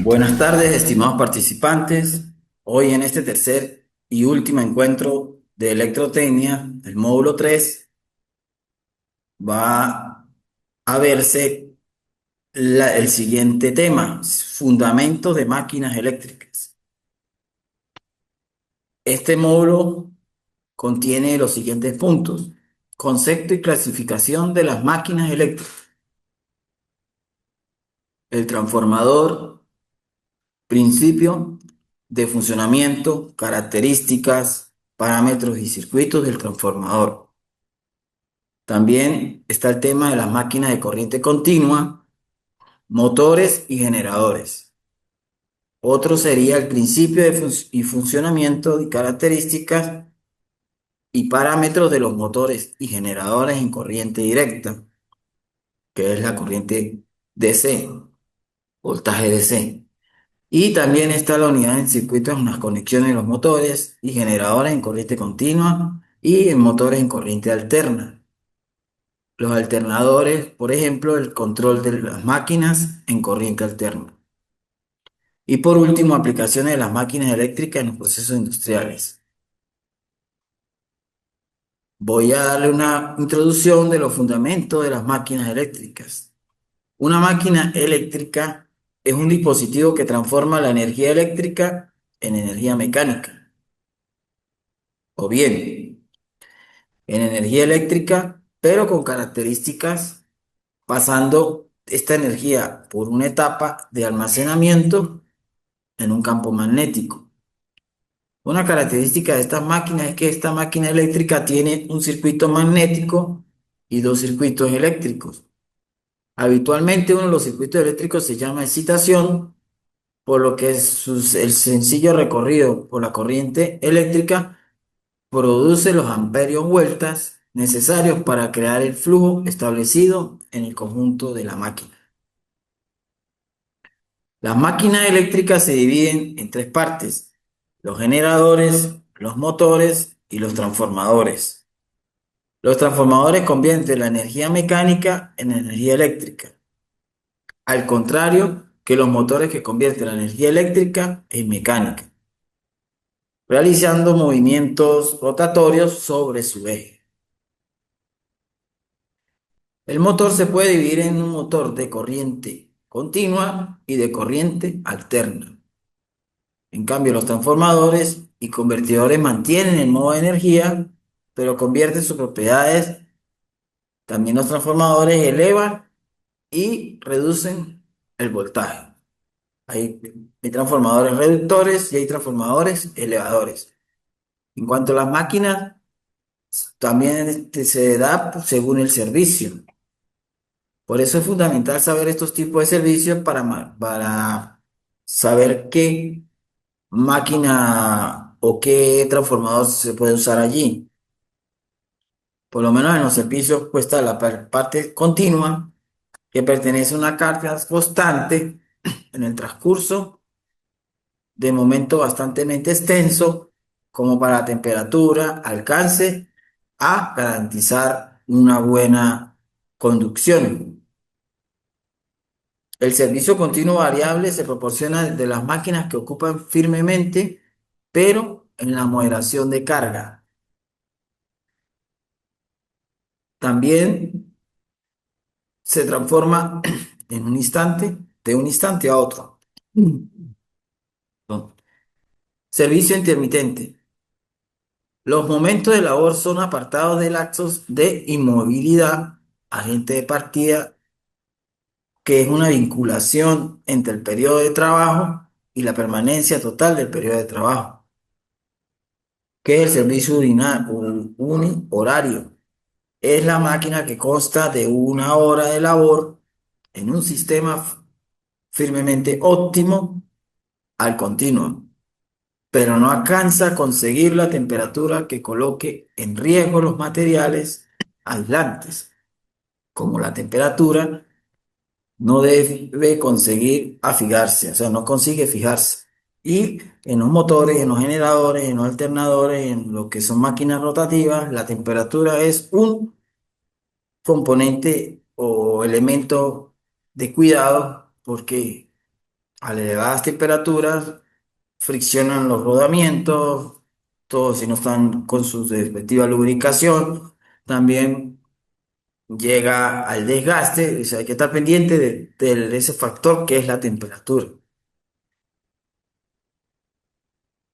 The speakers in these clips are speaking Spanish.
Buenas tardes, estimados participantes. Hoy en este tercer y último encuentro de electrotecnia, el módulo 3 va a verse el siguiente tema, fundamentos de máquinas eléctricas. Este módulo contiene los siguientes puntos: concepto y clasificación de las máquinas eléctricas, el transformador, principio de funcionamiento, características, parámetros y circuitos del transformador. También está el tema de las máquinas de corriente continua, motores y generadores. Otro sería el principio de y funcionamiento y características y parámetros de los motores y generadores en corriente directa, que es la corriente DC, voltaje DC. Y también está la unidad en circuitos en las conexiones de los motores y generadores en corriente continua y en motores en corriente alterna. Los alternadores, por ejemplo, el control de las máquinas en corriente alterna. Y por último, aplicaciones de las máquinas eléctricas en los procesos industriales. Voy a darle una introducción de los fundamentos de las máquinas eléctricas. Una máquina eléctrica es un dispositivo que transforma la energía eléctrica en energía mecánica, o bien en energía eléctrica, pero con características, pasando esta energía por una etapa de almacenamiento en un campo magnético. Una característica de estas máquinas es que esta máquina eléctrica tiene un circuito magnético y dos circuitos eléctricos. Habitualmente uno de los circuitos eléctricos se llama excitación, por lo que el sencillo recorrido por la corriente eléctrica produce los amperios vueltas necesarios para crear el flujo establecido en el conjunto de la máquina. Las máquinas eléctricas se dividen en tres partes: los generadores, los motores y los transformadores. Los transformadores convierten la energía mecánica en energía eléctrica, al contrario que los motores, que convierten la energía eléctrica en mecánica, realizando movimientos rotatorios sobre su eje. El motor se puede dividir en un motor de corriente continua y de corriente alterna. En cambio, los transformadores y convertidores mantienen el modo de energía, pero convierten sus propiedades. También los transformadores elevan y reducen el voltaje. Hay transformadores reductores y hay transformadores elevadores. En cuanto a las máquinas, también se da según el servicio. Por eso es fundamental saber estos tipos de servicios para saber qué máquina o qué transformador se puede usar allí. Por lo menos en los servicios, pues está la parte continua, que pertenece a una carga constante en el transcurso de momento bastante extenso, como para la temperatura, alcance a garantizar una buena conducción. El servicio continuo variable se proporciona de las máquinas que ocupan firmemente, pero en la moderación de carga. También se transforma en un instante, de un instante a otro. ¿No? Servicio intermitente. Los momentos de labor son apartados de lapsos de inmovilidad, agente de partida, que es una vinculación entre el periodo de trabajo y la permanencia total del periodo de trabajo, que es el servicio horario. Es la máquina que consta de una hora de labor en un sistema firmemente óptimo al continuo, pero no alcanza a conseguir la temperatura que coloque en riesgo los materiales aislantes, como la temperatura. No debe conseguir afijarse, o sea, no consigue fijarse. Y en los motores, en los generadores, en los alternadores, en lo que son máquinas rotativas, la temperatura es un componente o elemento de cuidado, porque A elevadas temperaturas friccionan los rodamientos, todos si no están con su respectiva lubricación, también llega al desgaste, o sea, hay que estar pendiente de ese factor que es la temperatura.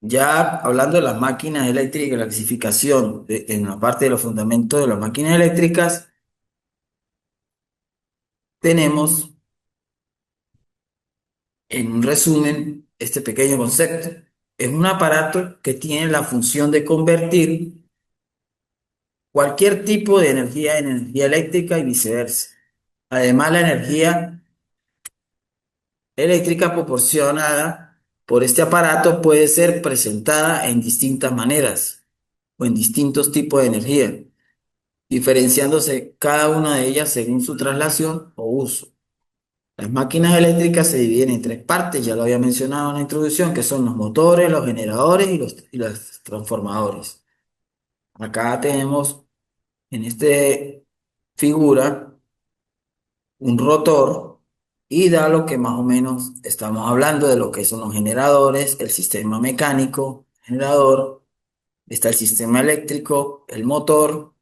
Ya hablando de las máquinas eléctricas, la clasificación en la parte de los fundamentos de las máquinas eléctricas, tenemos en un resumen este pequeño concepto. Es un aparato que tiene la función de convertir cualquier tipo de energía en energía eléctrica y viceversa. Además, la energía eléctrica proporcionada por este aparato puede ser presentada en distintas maneras o en distintos tipos de energía, diferenciándose cada una de ellas según su traslación o uso. Las máquinas eléctricas se dividen en tres partes, ya lo había mencionado en la introducción, que son los motores, los generadores y los transformadores. Acá tenemos en esta figura un rotor y da lo que más o menos estamos hablando de lo que son los generadores, el sistema mecánico, generador, está el sistema eléctrico, el motor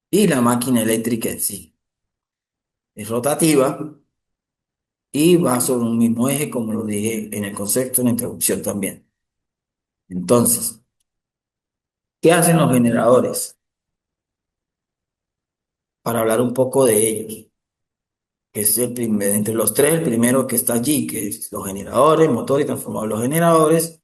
y la máquina eléctrica en sí. Es rotativa y va sobre un mismo eje, como lo dije en el concepto, en la introducción también. Entonces, ¿qué hacen los generadores? Para hablar un poco de ellos, que es el primer, entre los tres, el primero que está allí, que es los generadores, motor y transformador. Los generadores,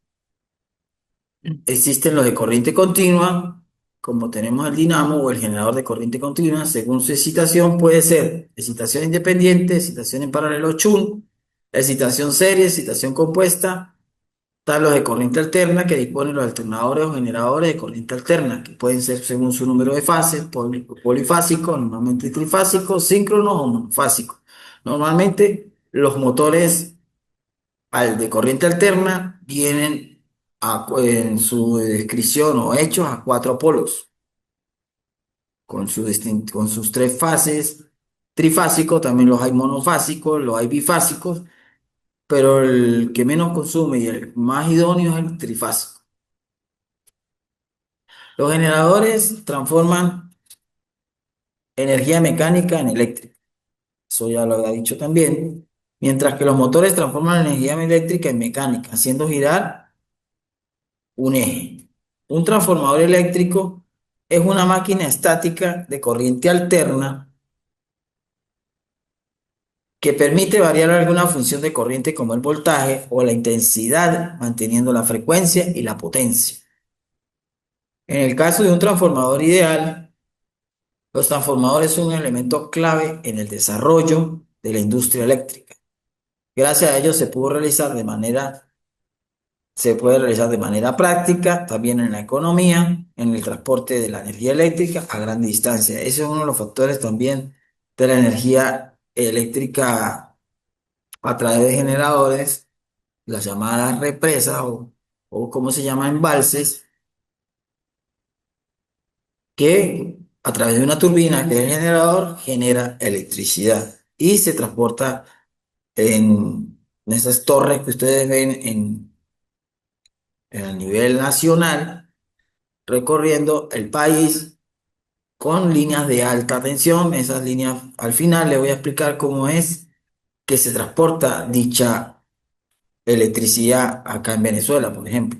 existen los de corriente continua, como tenemos el dinamo o el generador de corriente continua, según su excitación puede ser excitación independiente, excitación en paralelo Chun, excitación serie, excitación compuesta. Están los de corriente alterna que disponen los alternadores o generadores de corriente alterna, que pueden ser según su número de fases, polifásicos, normalmente trifásicos, síncronos o monofásicos. Normalmente los motores al de corriente alterna vienen en su descripción o hechos a cuatro polos, con sus tres fases. Trifásicos, también los hay monofásicos, los hay bifásicos, pero el que menos consume y el más idóneo es el trifásico. Los generadores transforman energía mecánica en eléctrica, eso ya lo había dicho también, mientras que los motores transforman energía eléctrica en mecánica, haciendo girar un eje. Un transformador eléctrico es una máquina estática de corriente alterna que permite variar alguna función de corriente como el voltaje o la intensidad, manteniendo la frecuencia y la potencia. En el caso de un transformador ideal, los transformadores son un elemento clave en el desarrollo de la industria eléctrica. Gracias a ellos se puede realizar de manera práctica, también en la economía, en el transporte de la energía eléctrica a gran distancia. Ese es uno de los factores también de la energía eléctrica a través de generadores, las llamadas represas o como se llama embalses, que a través de una turbina que es el generador genera electricidad y se transporta en esas torres que ustedes ven en el nivel nacional, recorriendo el país con líneas de alta tensión. Esas líneas, al final les voy a explicar cómo es que se transporta dicha electricidad acá en Venezuela, por ejemplo.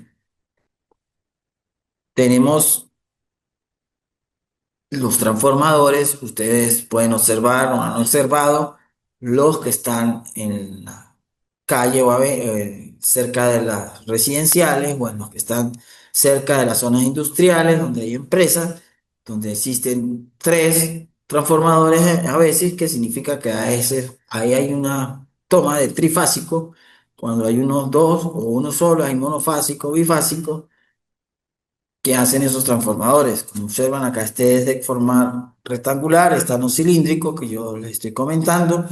Tenemos los transformadores, ustedes pueden observar o han observado los que están en la calle o cerca de las residenciales o en los que están cerca de las zonas industriales donde hay empresas, donde existen tres transformadores a veces, que significa que ahí hay una toma de trifásico, cuando hay unos dos o uno solo, hay monofásico, bifásico que hacen esos transformadores. Como observan acá, este es de forma rectangular, está no cilíndrico, que yo les estoy comentando.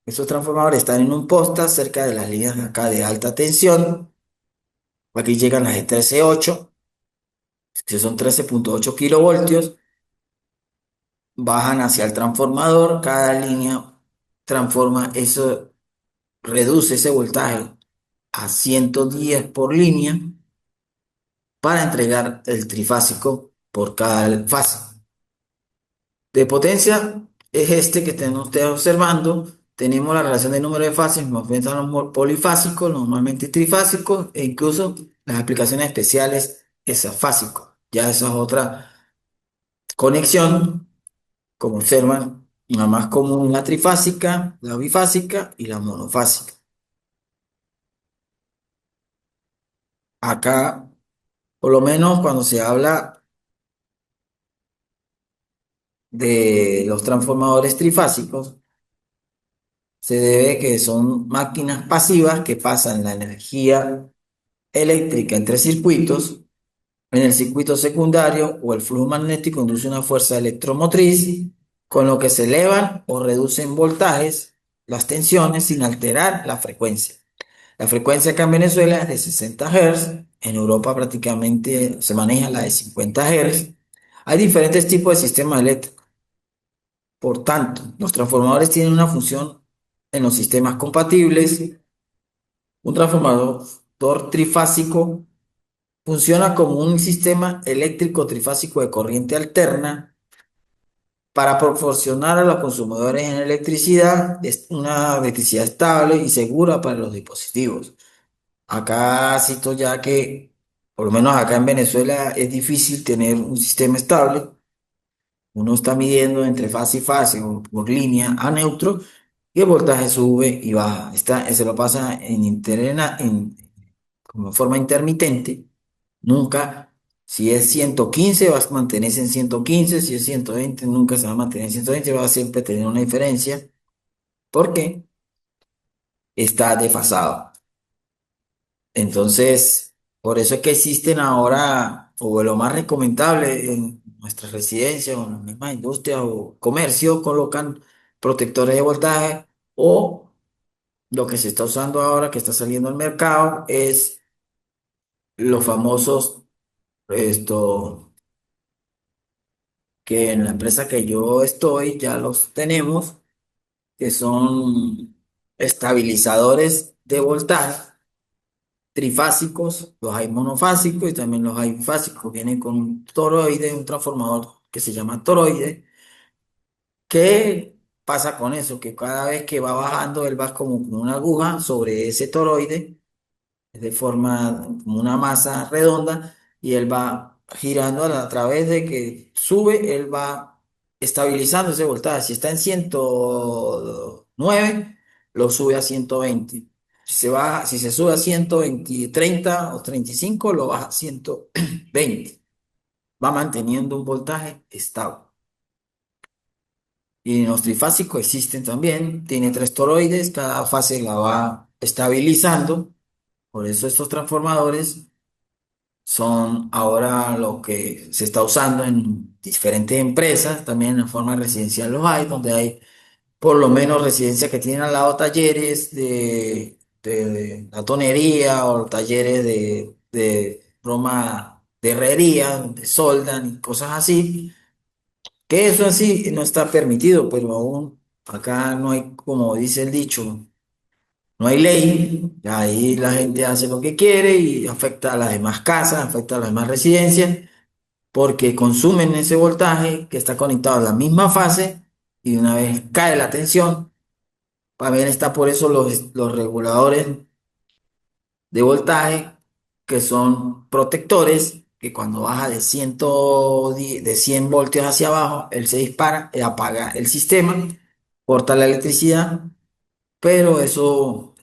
Estos transformadores están en un posta cerca de las líneas de acá de alta tensión. Aquí llegan las de 13,8, que son 13,8 kilovoltios. Bajan hacia el transformador, cada línea transforma eso, reduce ese voltaje a 110 por línea para entregar el trifásico por cada fase. De potencia es este que están ustedes observando. Tenemos la relación de número de fases, nos enfrentan los polifásicos, normalmente trifásicos, e incluso las aplicaciones especiales, esas fásicos. Ya esa es otra conexión, como observan, la más común la trifásica, la bifásica y la monofásica. Acá, por lo menos cuando se habla de los transformadores trifásicos, se debe que son máquinas pasivas que pasan la energía eléctrica entre circuitos. En el circuito secundario o el flujo magnético induce una fuerza electromotriz, con lo que se elevan o reducen voltajes, las tensiones sin alterar la frecuencia. La frecuencia acá en Venezuela es de 60 Hz, en Europa prácticamente se maneja la de 50 Hz. Hay diferentes tipos de sistemas eléctricos. Por tanto, los transformadores tienen una función en los sistemas compatibles. Un transformador trifásico funciona como un sistema eléctrico trifásico de corriente alterna para proporcionar a los consumidores en electricidad una electricidad estable y segura para los dispositivos. Acá cito ya que, por lo menos acá en Venezuela, es difícil tener un sistema estable. Uno está midiendo entre fase y fase o por línea a neutro y el voltaje sube y baja. Se lo pasa como forma intermitente. Nunca, si es 115 va a mantenerse en 115. Si es 120 nunca se va a mantener en 120, va a siempre tener una diferencia porque está desfasado. Entonces, por eso es que existen ahora, o lo más recomendable en nuestras residencias o en las mismas industrias o comercios, colocan protectores de voltaje, o lo que se está usando ahora, que está saliendo al mercado, es los famosos, esto, que en la empresa que yo estoy ya los tenemos, que son estabilizadores de voltaje trifásicos, los hay monofásicos y también los hay bifásicos. Vienen con un toroide, un transformador que se llama toroide. ¿Qué pasa con eso? Que cada vez que va bajando, él va como con una aguja sobre ese toroide, de forma como una masa redonda, y él va girando a través de que sube, él va estabilizando ese voltaje. Si está en 109 lo sube a 120. Si se sube a 120 30 o 35 lo baja a 120. Va manteniendo un voltaje estable. Y los trifásicos existen también. Tiene tres toroides, cada fase la va estabilizando. Por eso estos transformadores son ahora lo que se está usando en diferentes empresas, también en forma residencial los hay, donde hay por lo menos residencias que tienen al lado talleres de la tonería o talleres de broma de herrería, donde soldan y cosas así, que eso así no está permitido, pero aún acá no hay, como dice el dicho, no hay ley, ahí la gente hace lo que quiere y afecta a las demás casas, afecta a las demás residencias, porque consumen ese voltaje que está conectado a la misma fase y una vez cae la tensión, también está por eso los reguladores de voltaje, que son protectores, que cuando baja de 110 de 100 voltios hacia abajo, él se dispara, apaga el sistema, corta la electricidad, pero eso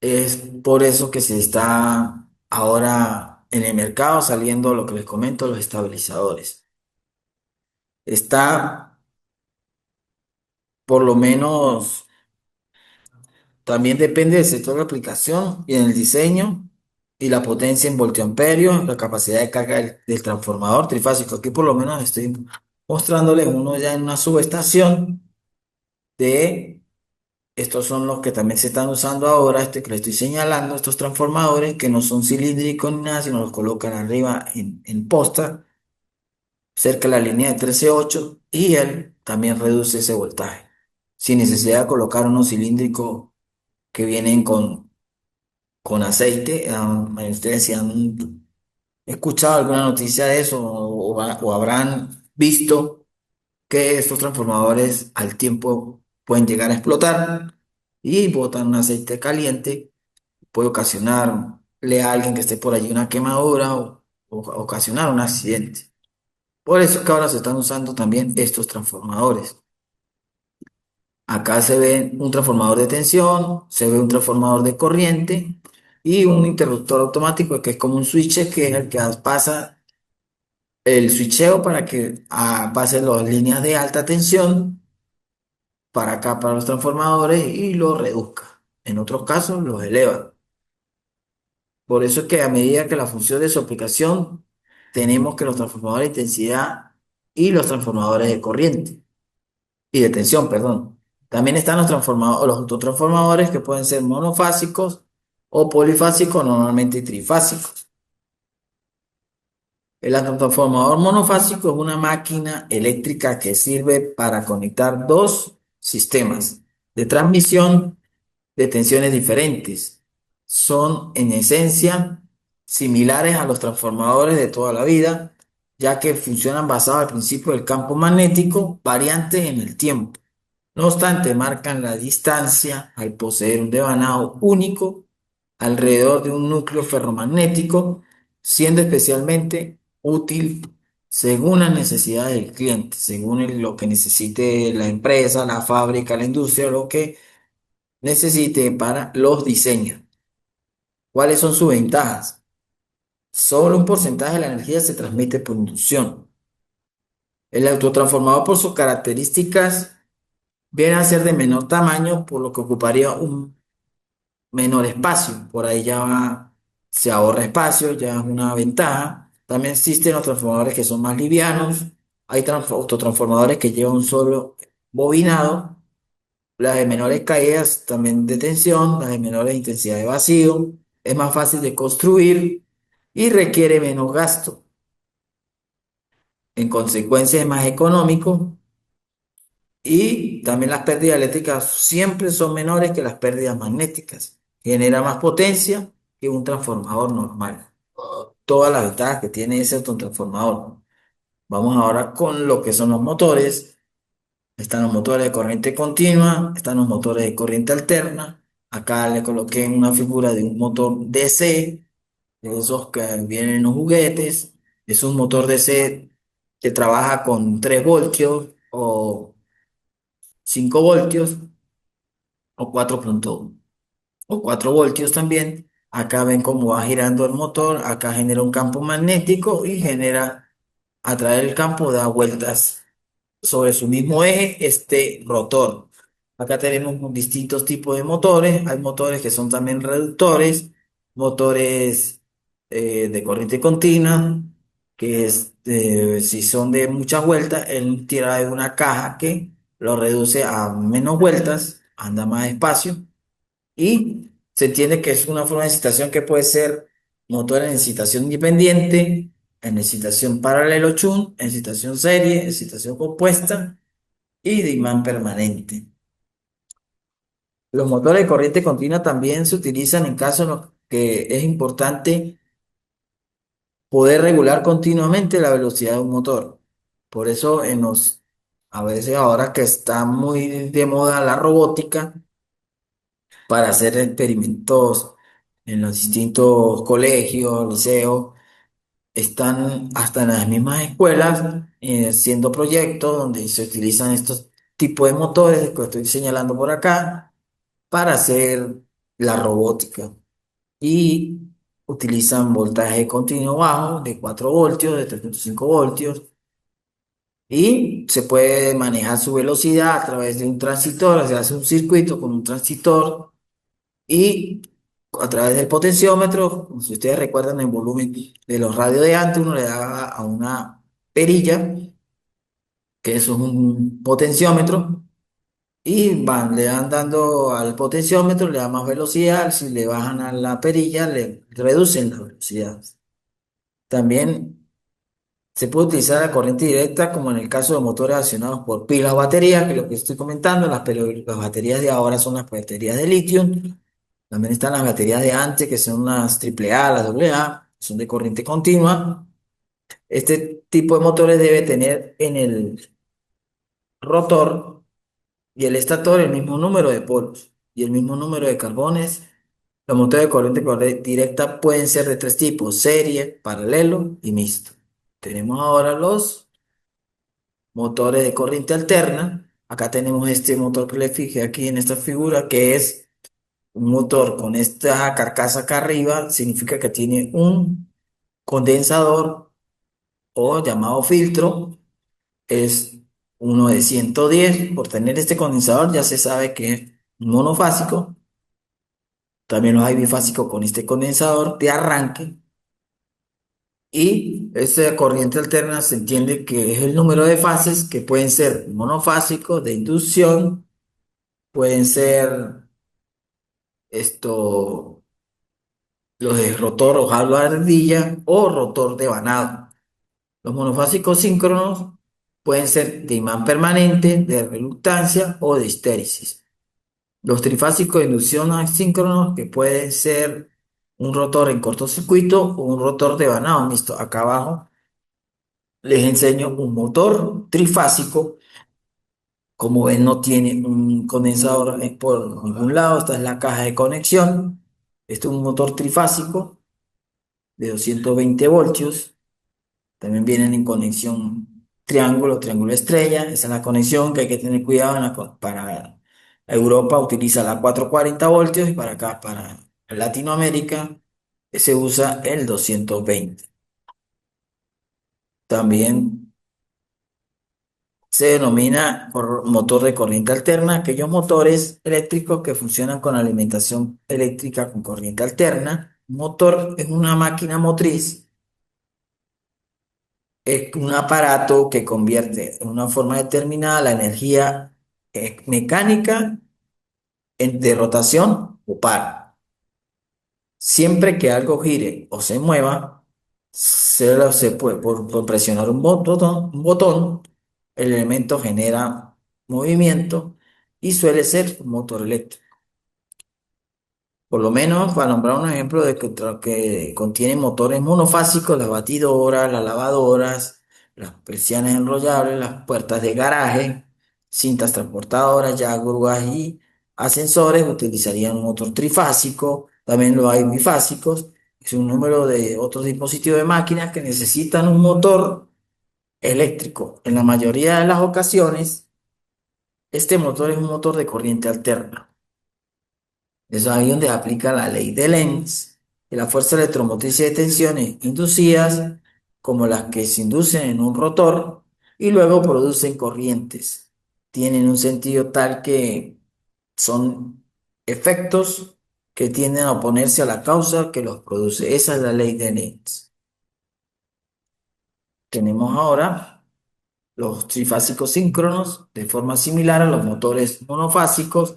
es por eso que se está ahora en el mercado saliendo lo que les comento, los estabilizadores. Está por lo menos, también depende del sector de aplicación y en el diseño y la potencia en voltioamperios, la capacidad de carga del transformador trifásico. Aquí por lo menos estoy mostrándoles uno ya en una subestación de, estos son los que también se están usando ahora, este que les estoy señalando, estos transformadores que no son cilíndricos ni nada, sino los colocan arriba en posta, cerca de la línea de 13,8 y él también reduce ese voltaje, sin necesidad de colocar uno cilíndrico que vienen con aceite. Ustedes si han escuchado alguna noticia de eso o habrán visto que estos transformadores al tiempo pueden llegar a explotar y botan un aceite caliente, puede ocasionarle a alguien que esté por allí una quemadura o ocasionar un accidente. Por eso es que ahora se están usando también estos transformadores. Acá se ve un transformador de tensión, se ve un transformador de corriente y un interruptor automático que es como un switch que es el que pasa el switcheo para que pase las líneas de alta tensión para acá, para los transformadores y los reduzca. En otros casos los eleva. Por eso es que a medida que la función de su aplicación, tenemos que los transformadores de intensidad y los transformadores de corriente y de tensión, perdón. También están los transformadores, los autotransformadores que pueden ser monofásicos o polifásicos, normalmente trifásicos. El transformador monofásico es una máquina eléctrica que sirve para conectar dos sistemas de transmisión de tensiones diferentes. Son en esencia similares a los transformadores de toda la vida, ya que funcionan basados al principio del campo magnético variante en el tiempo. No obstante, marcan la distancia al poseer un devanado único alrededor de un núcleo ferromagnético, siendo especialmente útil según las necesidades del cliente, según lo que necesite la empresa, la fábrica, la industria, lo que necesite para los diseños. ¿Cuáles son sus ventajas? Solo un porcentaje de la energía se transmite por inducción. El autotransformador, por sus características, viene a ser de menor tamaño, por lo que ocuparía un menor espacio. Por ahí se ahorra espacio, ya es una ventaja. También existen los transformadores que son más livianos. Hay autotransformadores que llevan un solo bobinado. Las de menores caídas también de tensión, las de menores intensidad de vacío. Es más fácil de construir y requiere menos gasto. En consecuencia, es más económico y también las pérdidas eléctricas siempre son menores que las pérdidas magnéticas. Genera más potencia que un transformador normal. Todas las ventajas que tiene ese autotransformador. Vamos ahora con lo que son los motores. Están los motores de corriente continua, están los motores de corriente alterna. Acá le coloqué una figura de un motor DC, de esos que vienen en los juguetes. Es un motor DC que trabaja con 3 voltios o 5 voltios o 4,1 o 4 voltios también. Acá ven cómo va girando el motor, acá genera un campo magnético y genera, a través del campo, da vueltas sobre su mismo eje este rotor. Acá tenemos distintos tipos de motores. Hay motores que son también reductores, motores de corriente continua, que si son de muchas vueltas, él tira de una caja que lo reduce a menos vueltas, anda más despacio y se entiende que es una forma de excitación que puede ser motor en excitación independiente, en excitación paralelo Chun, en excitación serie, excitación compuesta y de imán permanente. Los motores de corriente continua también se utilizan en casos en los que es importante poder regular continuamente la velocidad de un motor. Por eso a veces ahora que está muy de moda la robótica, para hacer experimentos en los distintos colegios, liceos, están hasta en las mismas escuelas haciendo proyectos donde se utilizan estos tipos de motores que estoy señalando por acá para hacer la robótica y utilizan voltaje continuo bajo de 4 voltios, de 3,5 voltios y se puede manejar su velocidad a través de un transistor, se hace un circuito con un transistor y a través del potenciómetro, si ustedes recuerdan el volumen de los radios de antes, uno le daba a una perilla, que eso es un potenciómetro, y le dan dando al potenciómetro, le da más velocidad, si le bajan a la perilla, le reducen la velocidad. También se puede utilizar la corriente directa, como en el caso de motores accionados por pilas o baterías, que es lo que estoy comentando, las baterías de ahora son las baterías de litio, También están las baterías de antes, que son las AAA, las AA, son de corriente continua. Este tipo de motores debe tener en el rotor y el estator el mismo número de polos y el mismo número de carbones. Los motores de directa pueden ser de tres tipos: serie, paralelo y mixto. Tenemos ahora los motores de corriente alterna. Acá tenemos este motor que le fijé aquí en esta figura, que es un motor con esta carcasa acá arriba. Significa que tiene un condensador o llamado filtro. Es uno de 110. Por tener este condensador ya se sabe que es monofásico. También los hay bifásicos con este condensador de arranque. Y esta corriente alterna se entiende que es el número de fases que pueden ser monofásicos, de inducción, pueden ser esto, los de rotor o jalo de ardilla o rotor de vanado. Los monofásicos síncronos pueden ser de imán permanente, de reluctancia o de histéresis. Los trifásicos de inducción asíncronos, que pueden ser un rotor en cortocircuito o un rotor de vanado mixto. Acá abajo les enseño un motor trifásico. Como ven, no tiene un condensador por ningún lado. Esta es la caja de conexión. Este es un motor trifásico de 220 voltios. También vienen en conexión triángulo, triángulo estrella. Esa es la conexión que hay que tener cuidado para Europa utiliza la 440 voltios y para acá, para Latinoamérica, se usa el 220. También se denomina motor de corriente alterna aquellos motores eléctricos que funcionan con alimentación eléctrica con corriente alterna. Un motor es una máquina motriz, es un aparato que convierte en una forma determinada la energía mecánica de rotación o par. Siempre que algo gire o se mueva, se puede, por presionar un botón, el elemento genera movimiento y suele ser un motor eléctrico. Por lo menos, para nombrar un ejemplo de que contiene motores monofásicos: las batidoras, las lavadoras, las persianas enrollables, las puertas de garaje, cintas transportadoras, ya grúas y ascensores utilizarían un motor trifásico. También lo hay bifásicos. Es un número de otros dispositivos de máquinas que necesitan un motor eléctrico. En la mayoría de las ocasiones, este motor es un motor de corriente alterna. Es ahí donde aplica la ley de Lenz, y la fuerza electromotriz de tensiones inducidas, como las que se inducen en un rotor y luego producen corrientes. Tienen un sentido tal que son efectos que tienden a oponerse a la causa que los produce. Esa es la ley de Lenz. Tenemos ahora los trifásicos síncronos, de forma similar a los motores monofásicos,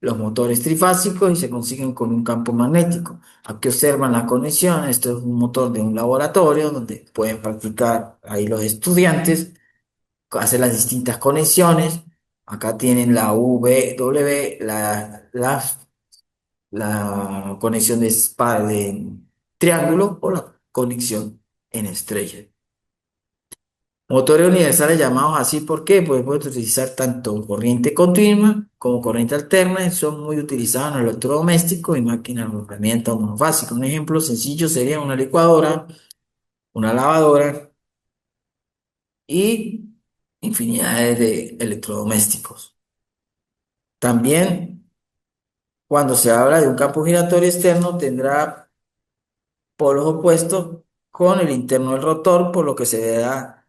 los motores trifásicos, y se consiguen con un campo magnético. Aquí observan la conexión. Esto es un motor de un laboratorio donde pueden practicar ahí los estudiantes, hacer las distintas conexiones. Acá tienen la W, la conexión de triángulo o la conexión en estrella. Motores universales llamados así, ¿por qué? Pues pueden utilizar tanto corriente continua como corriente alterna, y son muy utilizados en electrodomésticos y máquinas de herramientas monofásicas. Un ejemplo sencillo sería una licuadora, una lavadora y infinidades de electrodomésticos. También, cuando se habla de un campo giratorio externo, tendrá polos opuestos con el interno del rotor, por lo que se verá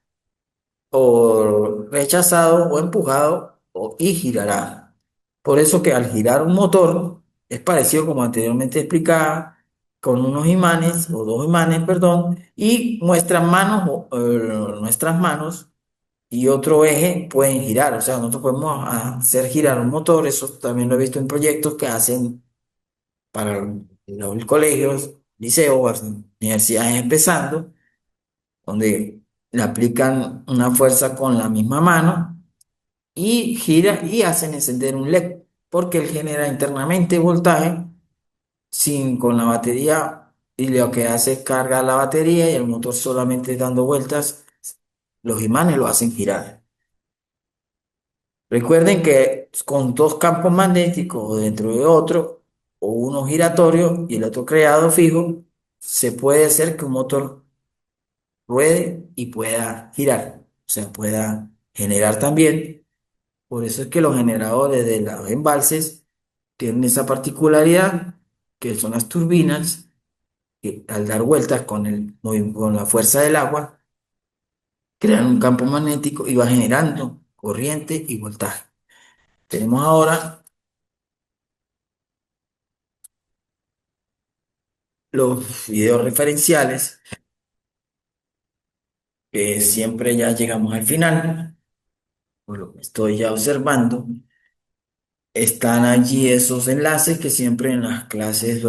o rechazado o empujado y girará. Por eso que al girar un motor es parecido, como anteriormente explicaba, con unos imanes o dos imanes, perdón, y nuestras manos, nuestras manos y otro eje pueden girar. O sea, nosotros podemos hacer girar un motor. Eso también lo he visto en proyectos que hacen para los colegios, liceos, universidades empezando, donde le aplican una fuerza con la misma mano y gira y hacen encender un LED, porque él genera internamente voltaje sin con la batería y lo que hace es cargar la batería y el motor solamente dando vueltas, los imanes lo hacen girar. Recuerden que con dos campos magnéticos dentro de otro, o uno giratorio y el otro creado fijo, se puede hacer que un motor ruede y pueda girar, o sea, pueda generar también. Por eso es que los generadores de los embalses tienen esa particularidad, que son las turbinas, que al dar vueltas con la fuerza del agua, crean un campo magnético y va generando corriente y voltaje. Tenemos ahora los videos referenciales, que siempre ya llegamos al final, por lo que estoy ya observando. Están allí esos enlaces que siempre en las clases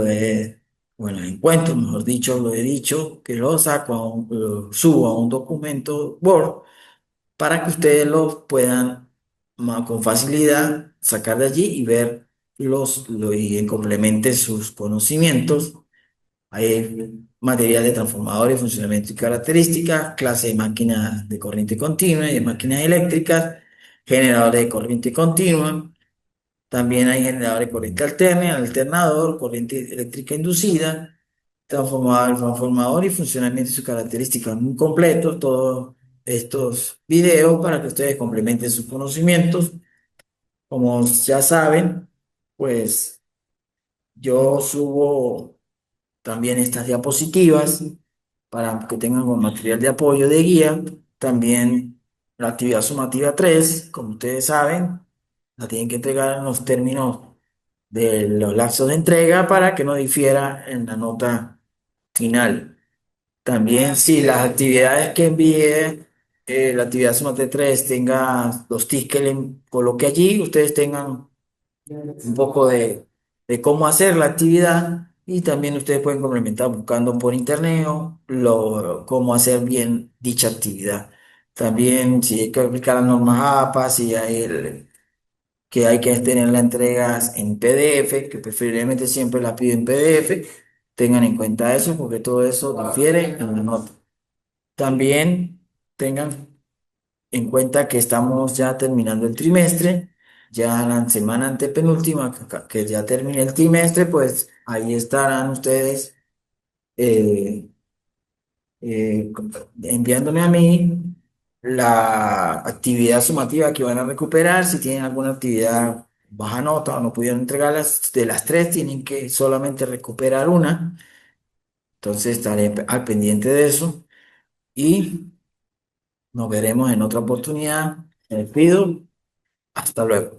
bueno, encuentro, mejor dicho, lo he dicho, que lo saco, lo subo a un documento Word para que ustedes los puedan con facilidad sacar de allí y ver y complementen sus conocimientos. Hay material de transformadores, funcionamiento y características, clase de máquinas de corriente continua y de máquinas eléctricas, generadores de corriente continua. También hay generadores de corriente alterna, alternador, corriente eléctrica inducida, transformador y funcionamiento y sus características muy completos. Todos estos videos para que ustedes complementen sus conocimientos. Como ya saben, pues yo subo también estas diapositivas para que tengan como material de apoyo de guía. También la actividad sumativa 3 como ustedes saben, la tienen que entregar en los términos de los lapsos de entrega para que no difiera en la nota final. También si las actividades que envíe, la actividad SUMATE 3 tenga los tips que le coloque allí, ustedes tengan un poco de cómo hacer la actividad y también ustedes pueden complementar buscando por internet cómo hacer bien dicha actividad. También si hay que aplicar las normas APA, si hay que hay que tener las entregas en PDF, que preferiblemente siempre las pido en PDF. Tengan en cuenta eso porque todo eso difiere en la nota. También tengan en cuenta que estamos ya terminando el trimestre, ya la semana antepenúltima, que ya termine el trimestre, pues ahí estarán ustedes eh, enviándome a mí la actividad sumativa que van a recuperar. Si tienen alguna actividad baja nota o no pudieron entregarlas, de las tres tienen que solamente recuperar una. Entonces estaré al pendiente de eso y nos veremos en otra oportunidad. Me despido. Hasta luego.